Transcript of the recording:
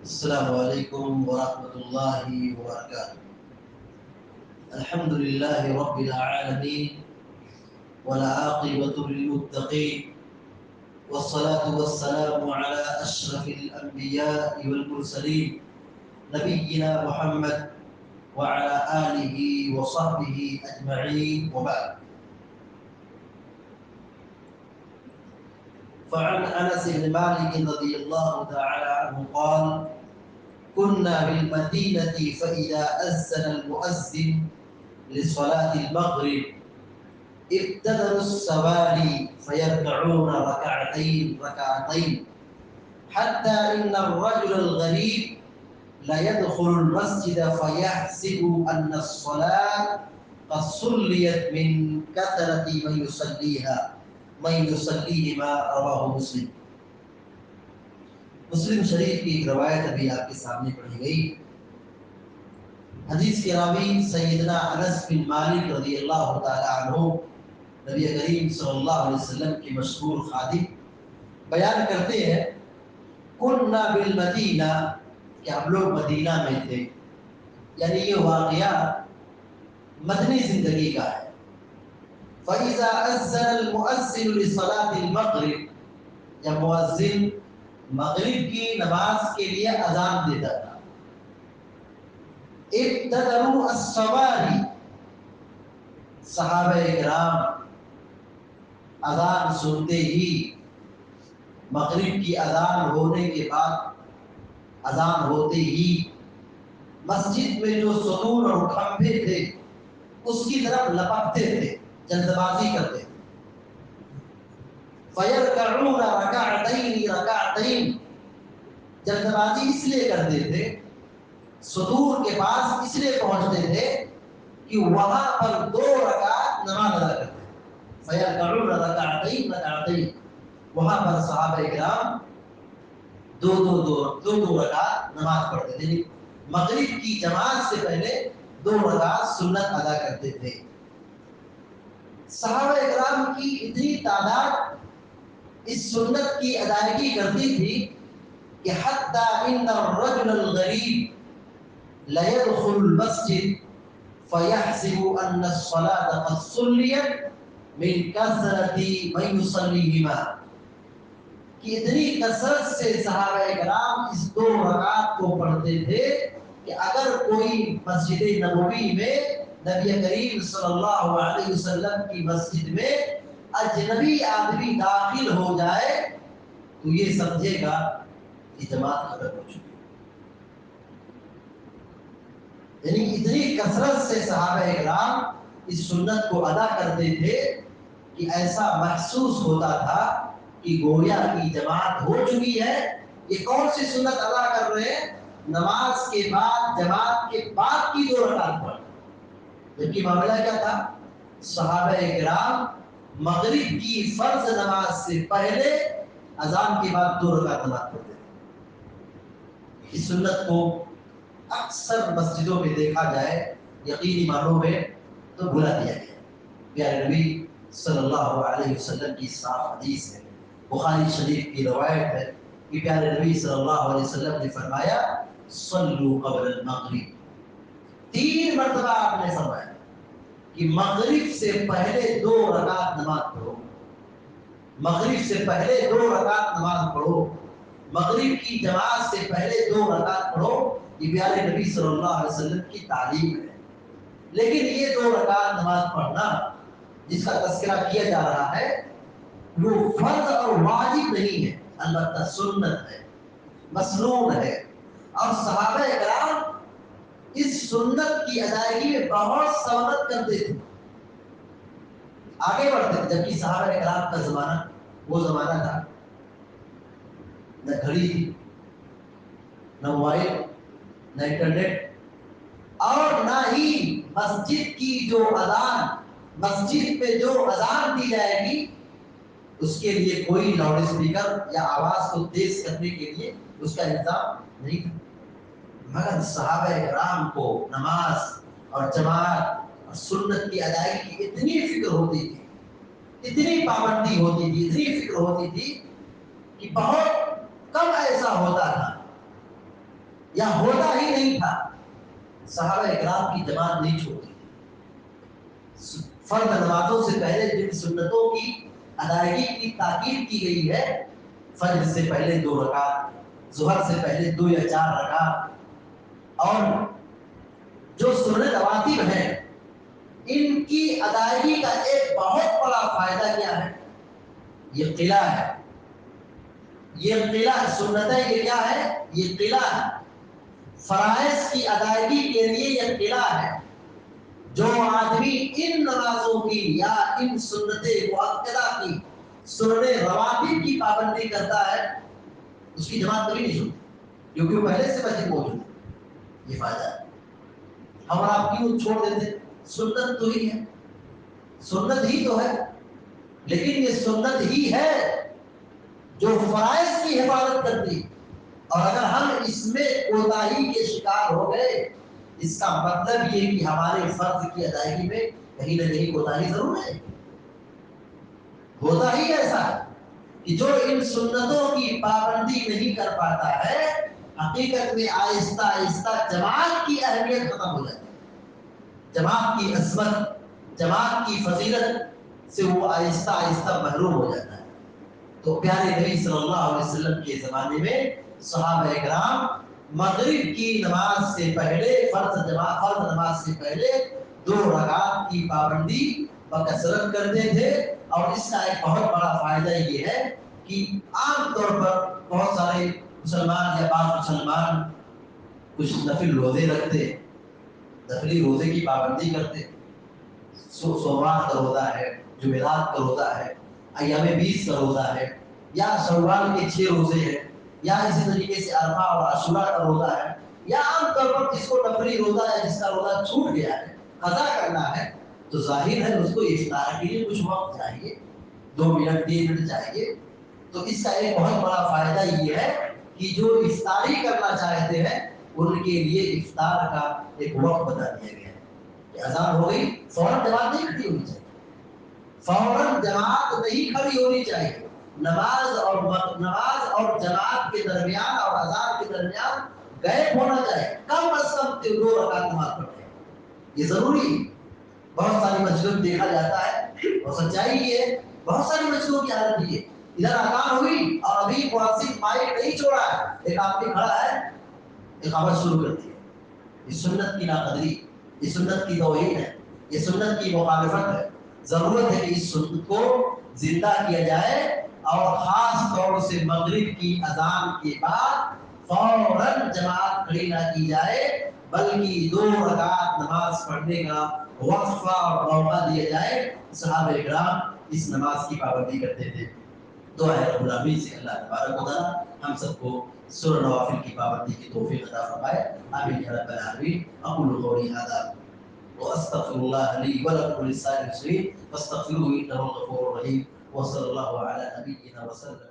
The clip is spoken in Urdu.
السلام علیکم ورحمۃ اللہ وبرکاتہ۔ الحمد للہ رب العالمین والعاقبۃ للمتقین والصلاة والسلام على اشرف الانبیاء والمرسلین نبینا محمد وعلى آلہ وصحبہ اجمعین وبعد۔ فعن انس بن مالک رضی اللہ تعالی عنہ قال: كنا بالمدينة فإذا أذن المؤذن لصلاة المغرب ابتدروا السواري فيركعون ركعتين حتى إن الرجل الغريب لا يدخل المسجد فيحسب أن الصلاة قد صليت من كثرة من يصليهما رواه مسلم۔ مسلم شریف کی ایک روایت ابھی آپ کے سامنے پڑھی گئی۔ حدیث کے راوی سیدنا انس بن مالک رضی اللہ تعالی عنہ نبی کریم صلی اللہ علیہ وسلم کے مشہور خادم بیان کرتے ہیں، کننا بالمدینہ، کہ ہم لوگ مدینہ میں تھے، یعنی یہ واقعہ مدنی زندگی کا ہے۔ فَإِذَا أَذَّنَ الْمُؤَذِّنُ لِصَلَاةِ الْمَغْرِبِ، جب مؤذن مغرب کی نماز کے لیے اذان دیتا تھا، ابتدروا السواری، صحابہ کرام اذان سنتے ہی، مغرب کی اذان ہونے کے بعد اذان ہوتے ہی مسجد میں جو ستون اور کھمبے تھے اس کی طرف لپکتے تھے، جلد بازی کرتے تھے۔ فَيَرْكَعُونَ رَكَعَتَيْنِ، جلد بازی اس لیے کرتے تھے، ستور کے پاس اس لیے پہنچتے تھے کہ وہاں پر 2 رکعت نماز ادا کرتے تھے۔ فَيَرْكَعُونَ رَكَعَتَيْنِ، وہاں پر صحابہ کرام دو رکعت نماز پڑھتے تھے، مغرب کی جماعت سے پہلے 2 رکعت سنت ادا کرتے تھے۔ صحابہ کرام کی اتنی تعداد اس سنت کی ادائیگی کرتی تھی کہ حتی ان الرجل الغریب لا يدخل المسجد فيحسب ان الصلاة قد صليت من كثرة من يصليهما، کہ اتنی کثرت سے صحابہ کرام اس 2 رکعات کو پڑھتے تھے کہ اگر کوئی مسجد نبوی میں نبی کریم صلی اللہ علیہ وسلم کی مسجد میں اجنبی آدمی داخل ہو جائے تو یہ سمجھے گا کہ جماعت ختم ہو چکی، یعنی اتنی کثرت سے صحابہ کرام اس سنت کو ادا کرتے تھے کہ ایسا محسوس ہوتا تھا کہ گویا کی جماعت ہو چکی ہے۔ یہ کون سی سنت ادا کر رہے ہیں؟ نماز کے بعد جماعت کے بعد کی 2 رکعت پڑھ، جبکہ معاملہ کیا تھا؟ صحابہ کرام مغرب کی فرض نماز سے پہلے اذان کے بعد 2 رکعت نماز پڑھتے تھے۔ اس سنت کو اکثر مسجدوں میں دیکھا جائے، یقینی معنوں میں تو بھلا دیا گیا۔ پیارے نبی صلی اللہ علیہ وسلم کی صاف حدیث ہے، بخاری شریف کی روایت ہے کہ پیارے نبی صلی اللہ علیہ وسلم نے فرمایا: صلوا قبل المغرب، 3 مرتبہ آپ نے فرمایا کہ مغرب سے پہلے 2 رکعت نماز پڑھو، مغرب سے پہلے 2 رکعت نماز پڑھو، مغرب کی جماعت سے پہلے 2 رکعت پڑھو۔ یہ پیارے نبی صلی اللہ علیہ وسلم کی تعلیم ہے۔ لیکن یہ 2 رکعت نماز پڑھنا جس کا تذکرہ کیا جا رہا ہے وہ فرض اور واجب نہیں ہے، البتہ سنت ہے، مسنون ہے، اور صحابہ کرام اس سنت کی ادائیگی میں بہت سبقت کرتے تھے، آگے بڑھتے تھے۔ جبکہ صحابہ کرام کا زمانہ وہ زمانہ تھا نہ گھڑی تھی، نہ موبائل، نہ انٹرنیٹ، اور نہ ہی مسجد کی جو اذان، مسجد پہ جو اذان دی جائے گی اس کے لیے کوئی لاؤڈ اسپیکر یا آواز کو تیز کرنے کے لیے اس کا انتظام نہیں تھا، مگر صحابہ کرام کو نماز اور جماعت اور سنت کی ادائیگی کی اتنی فکر ہوتی تھی، اتنی پابندی ہوتی تھی، اتنی فکر ہوتی تھی کہ بہت کم ایسا ہوتا تھا یا ہوتا ہی نہیں تھا، صحابہ اکرام کی جماعت نہیں چھوڑتی. فرض نمازوں سے پہلے جن سنتوں کی ادائیگی کی تاکید کی گئی ہے، فجر سے پہلے 2 رکعت، ظہر سے پہلے 2 یا 4 رکعت، اور جو سنت رواتب ہیں ان کی ادائیگی کا ایک بہت بڑا فائدہ کیا ہے؟ یہ قلعہ ہے. یہ قلعہ سنتیں یہ کیا ہے؟ یہ قلعہ ہے. فرائض کی ادائیگی کے لیے یہ قلعہ ہے. جو آدمی ان نمازوں کی یا ان سنت مؤکدہ کی، سنت رواتب کی پابندی کرتا ہے، اس کی جماعت کبھی نہیں چھوٹتی، کیونکہ وہ پہلے سے مسجد موجود ہے. یہ فائدہ ہے. ہم اور آپ کیوں چھوڑ دیتے؟ سنت تو ہی ہے، سنت ہی تو ہے، لیکن یہ سنت ہی ہے جو فرائض کی حفاظت کرتی. اور اگر ہم اس میں کوتاہی کے شکار ہو گئے، اس کا مطلب یہ کہ ہمارے فرض کی ادائیگی میں کہیں نہ کہیں کوتاہی ضرور ہے. ہوتا ہی ایسا ہے کہ جو ان سنتوں کی پابندی نہیں کر پاتا ہے، حقیقت میں آہستہ آہستہ جماعت کی اہمیت ختم ہو جاتی ہے. جماعت کی عظمت، جماعت کی فضیلت سے وہ آہستہ آہستہ محروم ہو جاتا ہے. تو پیارے نبی صلی اللہ علیہ وسلم کے زمانے میں صحابہ اکرام مغرب کی نماز سے پہلے فرض نماز سے پہلے 2 رکعت کی پابندی بکثرت کرتے تھے. اور اس کا ایک بہت بڑا فائدہ یہ ہے کہ عام طور پر بہت سارے مسلمان یا بعض مسلمان کچھ نفل روزے رکھتے، نفلی روزے کی پابندی کرتے. سوموار کا روزہ ہے، جمعرات کا روزہ ہے، ایام 20 کا روزہ ہے، یا شوال کے 6 روزے ہیں، یا اسی طریقے سے عرفہ اور عاشورہ کا روزہ ہے، یا عام طور پر جس کو نفلی روزہ ہے، جس کا روزہ چھوٹ گیا ہے، قضا کرنا ہے، تو ظاہر ہے اس کو افطار کے لیے کچھ وقت چاہیے، 2 منٹ 3 منٹ چاہیے. تو اس کا ایک بہت بڑا فائدہ یہ ہے کہ جو افطاری کرنا چاہتے ہیں ان کے لیے افطار کا ایک وقت بتا دیا گیا ہے کہ اذان ہو گئی فوراً جماعت نہیں کھڑی ہونی چاہیے، فوراً جماعت نہیں کھڑی ہونی چاہیے. نماز اور جماعت کے درمیان اور اذان کے درمیان گیپ ہونا چاہیے، کم از کم 2 رکعت نماز پڑھیں. یہ ضروری ہے. بہت ساری مسجدوں میں دیکھا جاتا ہے اور سچائی یہ ہے، بہت ساری مسجدوں کی حالت یہ ہے، ادھر اذان ہوئی اور ابھی مؤذن مائک نہیں چھوڑا ہے، ایک آدمی کھڑا ہے اقامت شروع کر دی. یہ سنت کی ناقدری، یہ سنت کی توہین ہے، یہ سنت کی مخالفت ہے. ضرورت ہے کہ اس سنت کو زندہ کیا جائے اور خاص طور سے مغرب کی اذان کے بعد فوراً جماعت کھڑی نہ کی جائے، بلکہ 2 رکعت نماز پڑھنے کا وقفہ اور موقع دیا جائے. صحابہ اکرام اس نماز کی پابندی کرتے تھے. دعا ہے رب العالمین سے اللہ تبارک و تعالی ہم سب کو سنن نوافل کی پابندی کی توفیق عطا فرمائے. آمین یا رب العالمین. اقول قولی ھذا واستغفر الله لي ولكم ولسائر المسلمين فاستغفروه انه غفور رحيم. وصلى الله على نبينا وسلم.